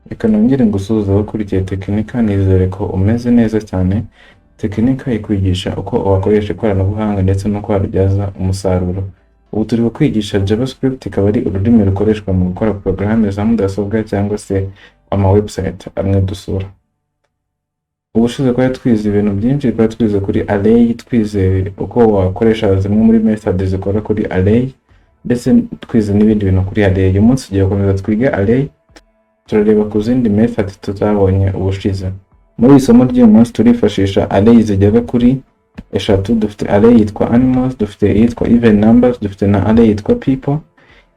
Reka nongere ngusuhuze abakurikiye Techinika, nizere ko umeze neza cyane. Techinika ikwigisha uko wakoresha ikoranabuhanga ndetse no waribyaza umusaruro. Ubu turi kwigisha JavaScript, ikaba ari ururimi rukoreshwa mu gukora porogaramu za mudasobwa cyangwa se ama website amwe dusura. Ubushize twari twize ibintu byinshi, twari twize kuri array, twize uko wakoresha zimwe muri method zikora kuri array, ndetse twize n'ibindi bintu kuri array. Uyu munsi tugiye gukomeza twiga array, turareba ku zindi method tutabonye ubushize. Muri isomo ry'uyu munsi turifashisha array zigera kuri eshatu. Dufite array yitwa animals, dufite iyitwa even numbers, dufite na array yitwa people.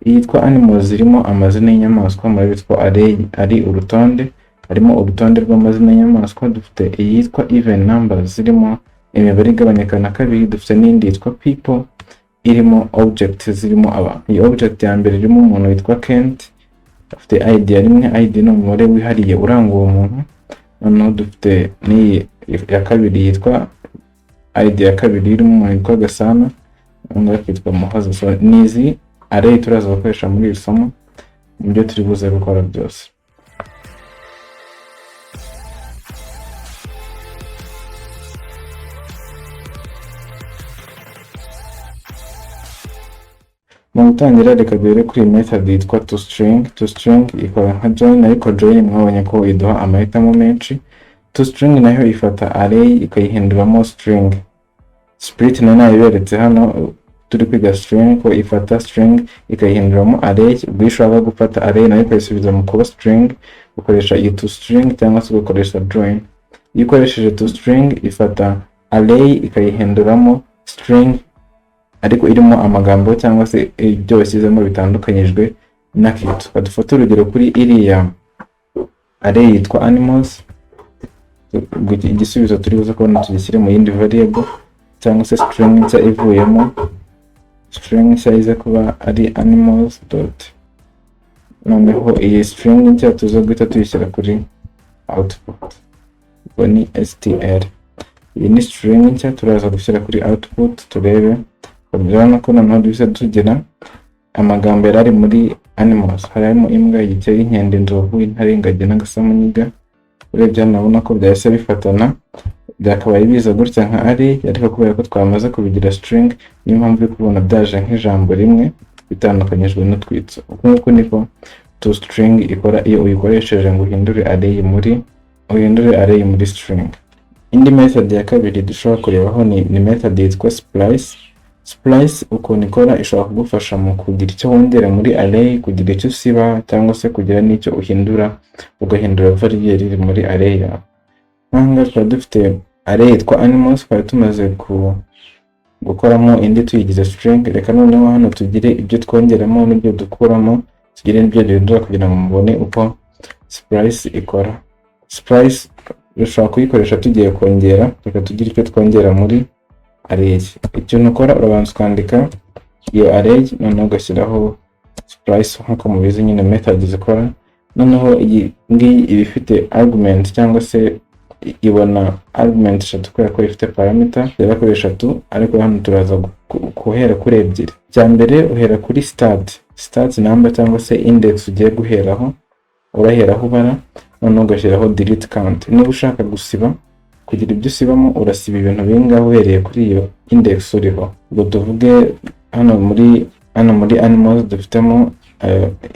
Iyitwa animals zirimo amazina y'inyamaswa, muri bitwa array ari urutonde, harimo urutonde rw'amazina y'inyamaswa. Dufite iyitwa even numbers zirimo imibare igabanyika na kabiri. Dufite n'indi yitwa people irimo object zirimo abantu. Iyi object ya mbere irimo umuntu witwa Kent, afite id rimwe. Id ni umubare wihariye uranga uwo muntu. Noneho dufite n'iyi ya kabiri yitwa id ya kabiri irimo umuntu witwa Gasana, undi akitwa Muhoza. So nizi array turaza gukoresha muri iri somo mu byo turi buze gukora byose. Mu gutangira reka duhere kuri method yitwa toString. toString ikora nka join, ariko join mwabonye ko iduha amahitamo menshi. toString nayo ifata array ikayihinduramo string. Split nayo iberetse hano turi kwiga string, ko ifata string ikayihinduramo array. Ubwo ushaka gufata array nayo ikayisubiza mu kuba string, ukoresha iyi toString cyangwa se ukoresha join. Iyo ukoresheje toString ifata array ikayihinduramo string, ariko irimo amagambo cyangwa se ibyo bashyizemo bitandukanyijwe na kit. Dufata urugero kuri iriya array yitwa animals. Igisubizo turi buze kubona tugishyire mu yindi variable cyangwa se string nshya ivuyemo. String nshya ize kuba ari animals dot, noneho iyi string nshya tuza guhita tuyishyira kuri output, ubwo ni str. Iyi ni string nshya turaza gushyira kuri output turebe. Urabona ko noneho duhise tugira amagambo yari muri animals, harimo imbwa, igikeri, inkende, inzovu, intare, ingagi n'agasamunyiga. Urebye nabona ko byahise bifatana, byakabaye biza gutya nka array, ariko kubera ko twamaze kubigira string niyo mpamvu uri kubona byaje nk'ijambo rimwe bitandukanyijwe n'utwitso. Uko niko toString ikora iyo uyikoresheje ngo uhindure array muri string. Indi method ya kabiri dushobora kurebaho ni method yitwa splice. Splice ukuntu ikora ishobora kugufasha mu kugira icyo wongera muri array, kugira icyo usiba, cyangwa se kugira n'icyo uhindura, ugahindura variable iri muri array yawe. Hanga twari dufite array yitwa animals, twari tumaze gukoramo indi tuyigize string. Reka noneho hano tugire ibyo twongeramo n'ibyo dukuramo, tugire n'ibyo duhindura kugira ngo mubone uko splice ikora. Splice ushobora kuyikoresha tugiye kongera, reka tugire icyo twongera muri array. Ikintu ukora urabanza ukandika iyo array, noneho ugashyiraho splice nk'uko mubizi nyine method zikora. Noneho iyi ngiyi iba ifite argument cyangwa se ibona argument eshatu kubera ko ifite parameter zera kuri eshatu, ariko hano turaza guhera kuri ebyiri. Cya mbere uhera kuri start number cyangwa se index ugiye guheraho, uraheraho ubara, noneho ugashyiraho delete count. Niba ushaka gusiba, kugira ibyo usibamo urasiba ibintu bingahe uhereye kuri iyo index uriho. Ubwo tuvuge hano muri animals dufitemo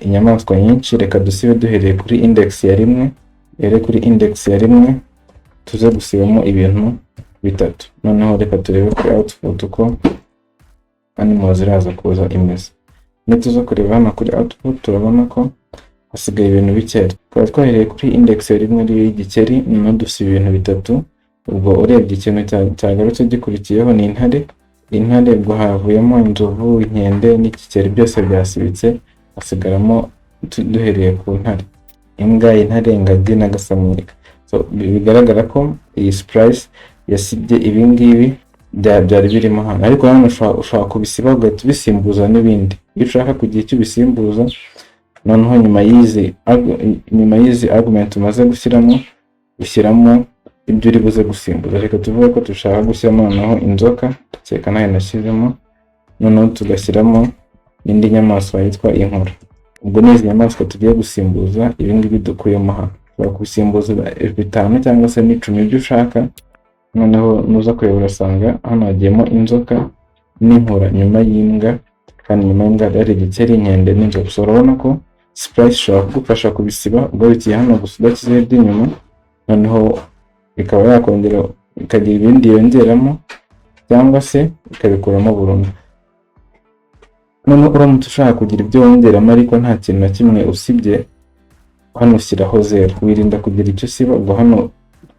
inyamaswa nyinshi, reka dusibe duhereye kuri index ya rimwe. Kuri index ya rimwe tuze gusibamo ibintu bitatu. Noneho reka turebe kuri output uko animals iraza kuza imeze. Nituza kureba hano kuri output turabona ko hasigaye ibintu bikeya. Twari twahereye kuri index ya rimwe ari igikeri, noneho dusiba ibintu bitatu. Ubwo urebye ikintu cyagarutse gikurikiyeho ni intare. Intare ubwo havuyemo inzovu, inkende n'igikeri byose byasibitse, hasigaramo duhereye ku ntare imbwa, intare, ingagi n'agasamunyiga. So bigaragara ko iyi splice yasibye ibingibi byari birimo hano, ariko hano ushobora kubisiba ugahita ubisimbuza n'ibindi iyo ushaka kugira icyo ubisimbuza. Noneho nyuma y'izi argument umaze gushyiramo, ushyiramo ibyo uri buze gusimbuza. Reka tuvuge ko dushaka gushyiramo noneho inzoka, tukeka nayo nashyizemo, noneho tugashyiramo indi nyamaswa yitwa inkura. ubwo n'izi nyamaswa tugiye gusimbuza ibi ngibi dukuyemo hano. Ushobora kubisimbuza 5 cyangwa se 10 ibyo ushaka. Noneho nuza kureba urasanga hano hagiyemo inzoka n'inkura nyuma y'imbwa, kandi nyuma y'imbwa hari igikeri, inkende n'inzoka. So urabona ko sprite ishobora kugufasha kubisiba ugarukiye hano gusa udashyizeho iby'inyuma, noneho ikaba yakongera ikagira ibindi yongeramo cyangwa se ikabikuramo burundu. Noneho uramutse ushaka kugira ibyo wongeramo ariko nta kintu na kimwe usibye, hano ushyiraho 0. Wirinda kugira icyo usiba, ubwo hano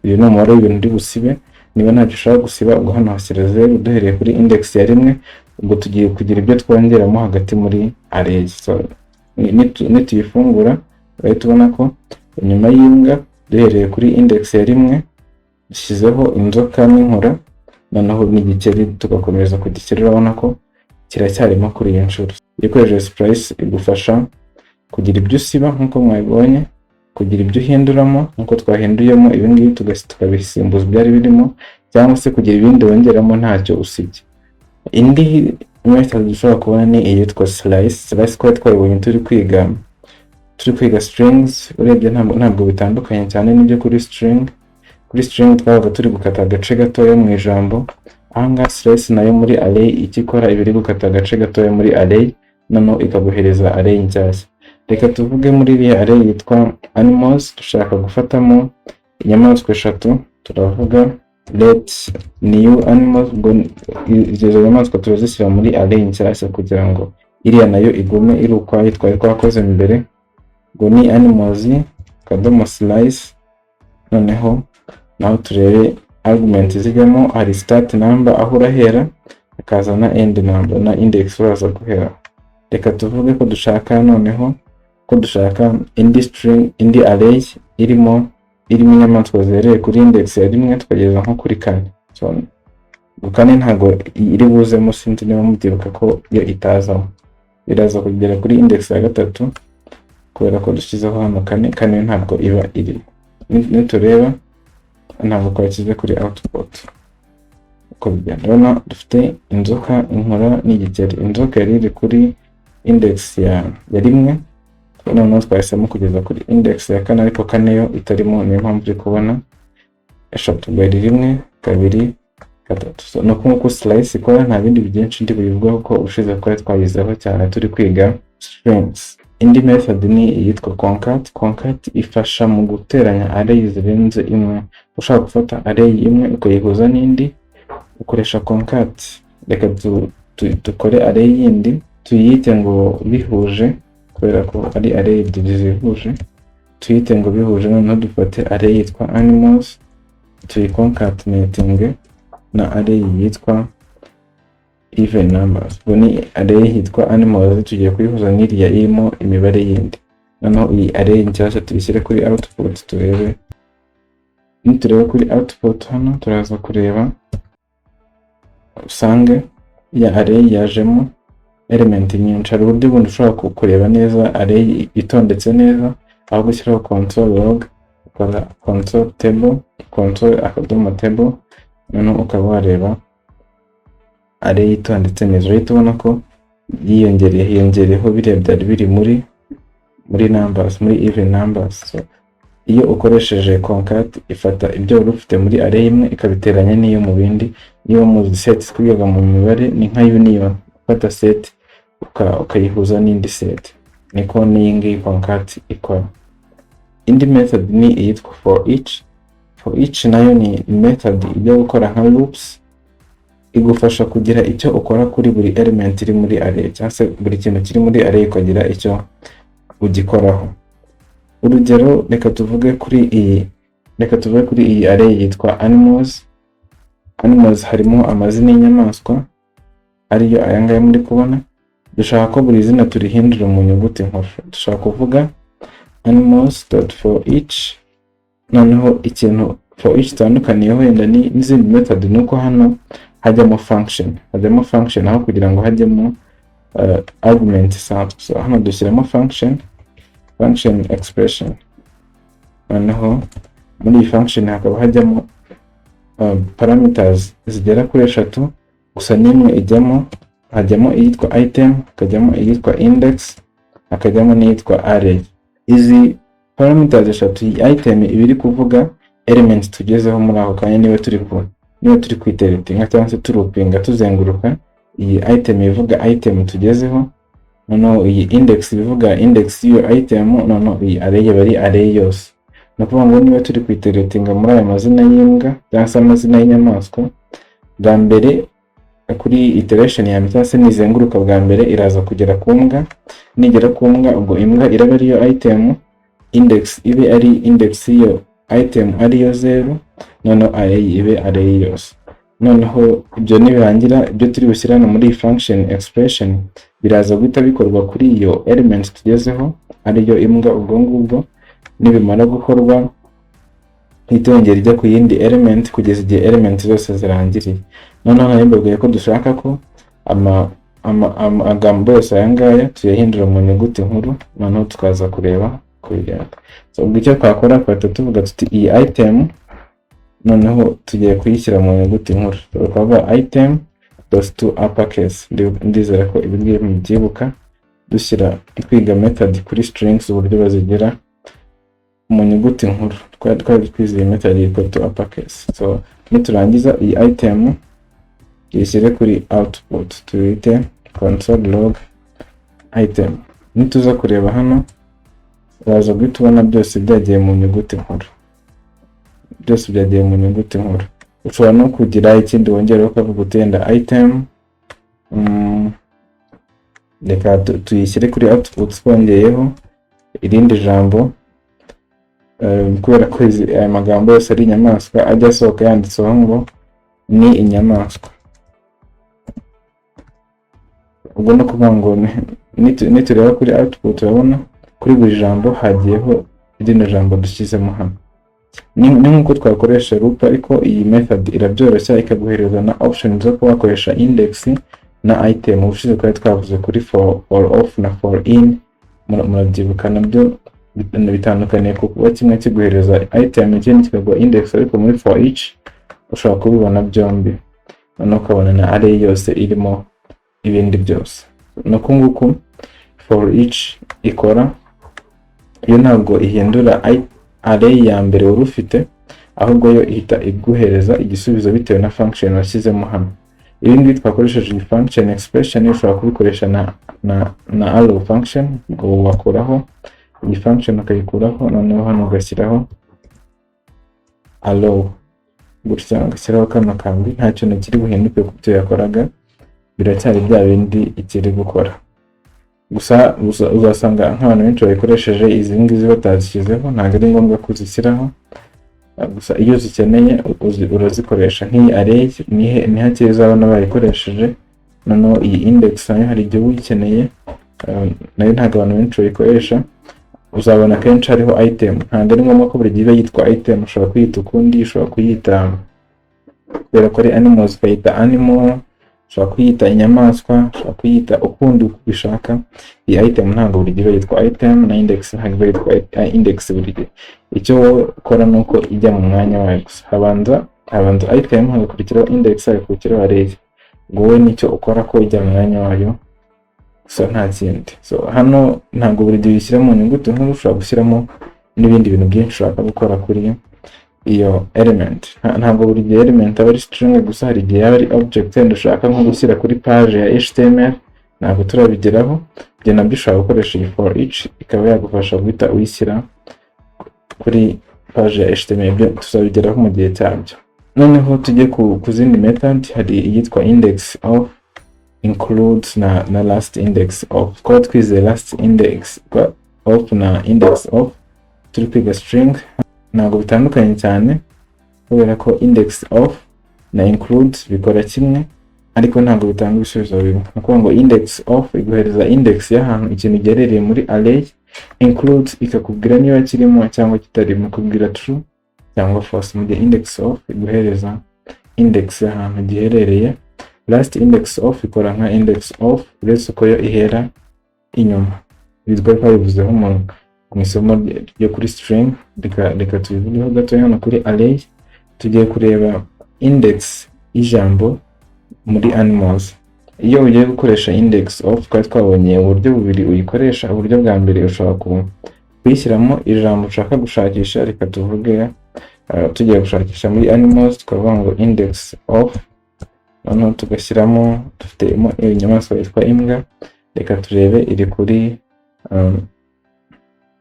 uyu ni umubare w'ibintu uri busibe. Niba ntacyo ushaka gusiba, ubwo hano hashyira 0 duhereye kuri index ya 1, ubwo tugiye kugira ibyo twongeramo hagati muri array. So nituyifungura bahita ubona ko inyuma y'imbwa duhereye kuri index ya 1 dushyizeho inzoka n'inkura, noneho n'igikeri tugakomeza ku gikeri. Urabona ko kiracyarimo kuri iyi nshuro. Iyo ukoresheje sprite igufasha kugira ibyo usiba nk'uko mwabibonye, kugira ibyo uhinduramo nk'uko twahinduyemo ibi ngibi tukabisimbuza ibyari birimo, cyangwa se kugira ibindi wongeramo ntacyo usibye. Indi method dushobora kubona ni iyitwa slice. Slice ko twabonye turi kwiga strings. Urebye ntabwo bitandukanye cyane n'ibyo kuri string. Kuri string twabaga turi gukata agace gatoya mu ijambo. Ahangaha slice nayo muri array ikikora ibiri gukata agace gatoya muri array, noneho ikaguhereza array nshyashya. Reka tuvuge muri iriya array yitwa animals, dushaka gufatamo inyamaswa 3. Turavuga let new animals, izo nyamaswa turazishyira muri array nshyashya kugira ngo iriya nayo igume iri ukwayo twari twakoze mbere. Ngo ni animals kadomo slice, noneho naho turebe argument zijyamo. Hari start number aho urahera, akazana end number na index uraza guhera. Reka tuvuge ko dushaka noneho indi string, indi array irimo inyamaswa zihereye kuri index ya 1 tukageza nko kuri 4. So kane ntago iri buzemo, sinzi niba mubyibuka ko iyo itazamo, biraza kugera kuri index ya 3 kubera ko dushyizeho hano 4 ntabwo iba iri. Nitureba ntabwo twashyize kuri output uko bigenda. Urabona dufite inzoka, inkura n'igikeri. Inzoka yari iri kuri index ya 1, noneho twahisemo kugeza kuri index ya 4, ariko 4 yo itarimo, niyo mpamvu uri kubona 3 bari 1 2 3. So no kuko slice ikora nta bindi byinshi ndi buyivugaho ko ushize ko twabizeho cyane turi kwiga strings. Indi method ni iyitwa concat. Concat ifasha mu guteranya array zirenze imwe. Ushaka gufata array imwe ukayihuza n'indi ukoresha concat. Reka dukore array yindi tuyite ngo bihuje, kubera ko ari array ebyiri zihuje. Tuyite ngo bihuje, noneho dufate array yitwa animals tuyiconcatenating na array yitwa even numbers. Ubwo ni array yitwa animals tugiye kuyihuza n'iriya irimo imibare yindi. Noneho iyi array nshyashya tuyishyire kuri output turebe. Nitureba kuri output hano turaza kureba usange ya array yajemo element nyinshi. Hari uburyo bundi ushobora kureba neza array itondetse neza, aho gushyiraho console log, ukora console table, console akadomo table, noneho ukaba wareba array itondetse neza. Urahita ubona ko hiyongereyeho biriya byari biri muri numbers, muri even numbers. So iyo ukoresheje concat ifata ibyo wari ufite muri array imwe ikabiteranya n'iyo mu bindi. Iyo mu set twigaga mu mibare ni nka union, ufata set ukayihuza n'indi set. Niko n'iyingiyi concat ikora. Indi method ni iyitwa for each. For each nayo ni method ijya gukora nka loops, igufasha kugira icyo ukora kuri buri element iri muri array, cyangwa se buri kintu kiri muri array ukagira icyo ugikoraho. Urugero reka tuvuge kuri iyi array yitwa animals. Animals harimo amazina y'inyamaswa ariyo aya ngaya muri kubona. Dushaka ko buri zina turihindura mu nyuguti nkuru. Dushaka kuvuga animals.for each, noneho ikintu for each tandukaniyeho wenda n'izindi method nuko hano hajyamo function aho kugira ngo hajyemo argument isanzwe. So hano dushyiramo function expression, noneho muri iyi function hakaba hajyamo parameters zigera kuri 3, gusa n'imwe hajyamo iyitwa item, hakajyamo iyitwa index, hakajyamo n'iyitwa array. Izi parameters eshatu item ibiri kuvuga element tugezeho muri aho kanya niba turi kwiteratinga cyangwa se turupinga tuzenguruka iyi item ivuga item tugezeho, noneho iyi index ivuga index y'iyo item, noneho iyi array bari array yose. No kuvuga ngo niba turi kwiteratinga muri aya mazina y'imbwa cyangwa se amazina y'inyamaswa, bwa mbere kuri iteration ya mbere se nizenguruka bwa mbere iraza kugera ku mbwa, nigera ku mbwa ubwo imbwa iraba ariyo item, index ibe ari index y'iyo item ariyo 0, noneho array ibe array yose. Noneho ibyo nibirangira ibyo turi bushyirana muri function expression biraza guhita bikorwa kuri iyo element tugezeho ariyo imbwa. Ubwo ngubwo nibimara gukorwa itongera ijya ku yindi element kugeza igihe element zose zirangiriye. Noneho nabibabwiye ko dushaka ko amagambo yose aya ngaya tuyahindura mu nyuguti nkuru, noneho tukaza kureba kwiga. So ubwo icyo twakora twahita tuvuga tuti iyi item noneho tugiye kuyishyira mu nyuguti nkuru, tukavuga item to uppercase. Ndizera ko ibi ngibi mubyibuka dushyira kwiga method kuri strings uburyo bazigira mu nyuguti nkuru. Twari twize method yitwa to uppercase. So niturangiza iyi item tuyishyire kuri output, tuyite console log item. Nituza kureba hano uraza guhita ubona byose byagiye mu nyuguti nkuru, byose byagiye mu nyuguti nkuru. Ushobora no kugira ikindi wongeraho ukavuga utenda item, reka tuyishyire kuri output twongeyeho irindi jambo, kubera ko aya magambo yose ari inyamaswa ajya asohoka yanditseho ngo ni inyamaswa. Ubwo no kuvuga ngo nitureba kuri output urabona kuri buri jambo hagiyeho irindi jambo dushyizemo hano. Ni nkuko twakoresha loop, ariko iyi method irabyoroshya ikaguhereza na option zo kubakoresha index na item. Ubushize twari twavuze kuri for off na for in, murabyibuka nabyo bitandukaniye kuko kimwe kiguhereza item ikindi kikaguha index, ariko muri for each ushobora kubibona byombi, noneho ukabona na array yose irimo ibindi byose. Nuko nguko for each ikora, iyo ntabwo ihindura array ya mbere wari ufite, ahubwo yo ihita iguhereza igisubizo bitewe na function washyizemo hano. Ibi ngibi twakoresheje iyi function expression ushobora kubikoresha na arrow function. Ubwo wakuraho iyi function ukayikuraho, noneho hano ugashyiraho arrow gutya, ugashyiraho kano kandi nta kintu kiri buhinduke ku byo yakoraga, biracyari bya bindi ikiri gukora. Gusa uzasanga nk'abantu benshi bayikoresheje izi ngizi batazishyizeho, ntabwo ari ngombwa kuzishyiraho. Gusa iyo uzikeneye urazikoresha. Nk'iyi array ni hake uzabona bayikoresheje. Noneho iyi index nayo hari igihe uyikeneye, nayo ntabwo abantu benshi bayikoresha. Uzabona kenshi hariho item, ntabwo ari ngombwa ko buri gihe yitwa item. Ushobora kuyita ukundi, ushobora kuyita kubera ko ari animals ukayita animal, ushobora kuyita inyamaswa, ushobora kuyita ukundi uko ubishaka. Iyi item ntabwo buri gihe yitwa item, na index ntabwo yitwa index buri gihe. Icyo wowe ukora ni uko ijya mu mwanya wayo gusa. Habanza item, hagakurikiraho index, hagakurikiraho array. Wowe nicyo ukora ko ijya mu mwanya wayo gusa, nta kindi. So hano ntabwo buri gihe ushyira mu nyuguti nkuru, ushobora gushyiramo n'ibindi bintu byinshi ushaka gukora kuri iyo element. Ntabwo buri gihe element aba ari string gusa, hari igihe yaba ari object wenda ushaka nko gushyira kuri page ya HTML, ntabwo turabigeraho. Ibyo nabyo ushobora gukoresha iyi for each, ikaba yagufasha guhita uyishyira kuri page ya HTML. Ibyo tuzabigeraho mu gihe cyabyo. Noneho tujye ku zindi method. Hari iyitwa index of, includes na last index of. Kwa twize last index of na index of turi kwiga string, ntabwo bitandukanye cyane kubera ko index of na includes bikora kimwe, ariko ntabwo bitanga ibisubizo bimwe. Ni ukuvuga ngo index of iguhereza index y'ahantu ikintu giherereye muri array, includes ikakubwira niba kirimo cyangwa kitarimo, ikubwira true cyangwa false. Mu gihe index of iguhereza index y'ahantu giherereye. Last index of ikora nka index of, uretse uko yo ihera inyuma. Bizwi ko bivuzeho mu isomo ryo kuri string. Reka tubivugeho gato hano kuri array. Tugiye kureba index y'ijambo muri animals. iyo ugiye gukoresha index of twari twabonye uburyo bubiri uyikoresha. Uburyo bwa mbere ushobora kuyishyiramo ijambo ushaka gushakisha. Reka tuvuge tugiye gushakisha muri animals, tukavuga ngo index of, noneho tugashyiramo dufitemo inyamaswa yitwa imbwa. Reka turebe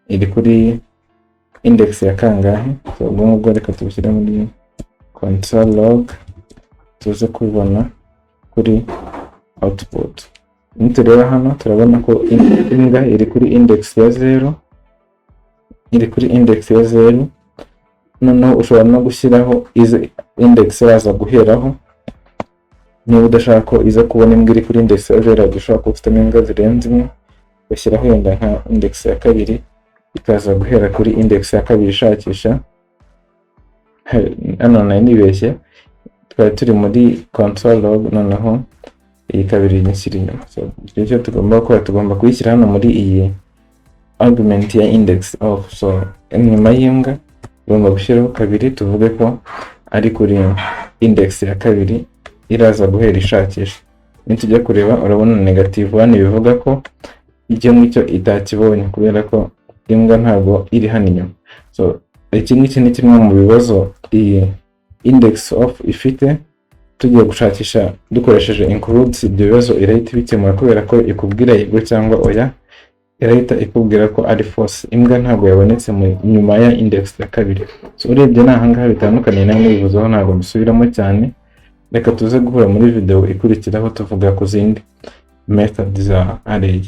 iri kuri index ya kangahe. So ubwo ngubwo reka tubishyire muri console log tuze kubibona kuri output. Nitureba hano turabona ko imbwa iri kuri index ya 0, noneho ushobora no gushyiraho izi index yaza guheraho. Niba udashaka ko iza kubona imbwa iri kuri index ya 0, ushobora kuba ufitemo imbwa zirenze imwe, ugashyiraho yenda nka index ya 2 ikaza guhera kuri index ya 2 ishakisha. Hano nari nibeshye, twari turi muri console log, noneho iyi 2 nishyira inyuma. So icyo tugomba gukora, tugomba kuyishyira hano muri iyi argument ya index of. So inyuma y'imbwa tugomba gushyiraho 2, tuvuge ko ari kuri index ya 2 iraza guhera ishakisha. Nitujya kureba urabona -1 bivuga ko icyo ngicyo itakibonye kubera ko imbwa ntabwo iri hano inyuma. So iki ngiki ni kimwe mu bibazo iyi index of ifite. Tugiye gushakisha dukoresheje includes, ibyo bibazo irahita ibikemura kubera ko ikubwira yego cyangwa oya, irahita ikubwira ko ari false. Imbwa ntabwo yabonetse nyuma ya index ya 2. So urebye nahangaha bitandukanye nayo nibivuzeho, ntabwo mbisubiramo cyane. Reka tuze guhura muri video ikurikiraho tuvuga ku zindi method za array.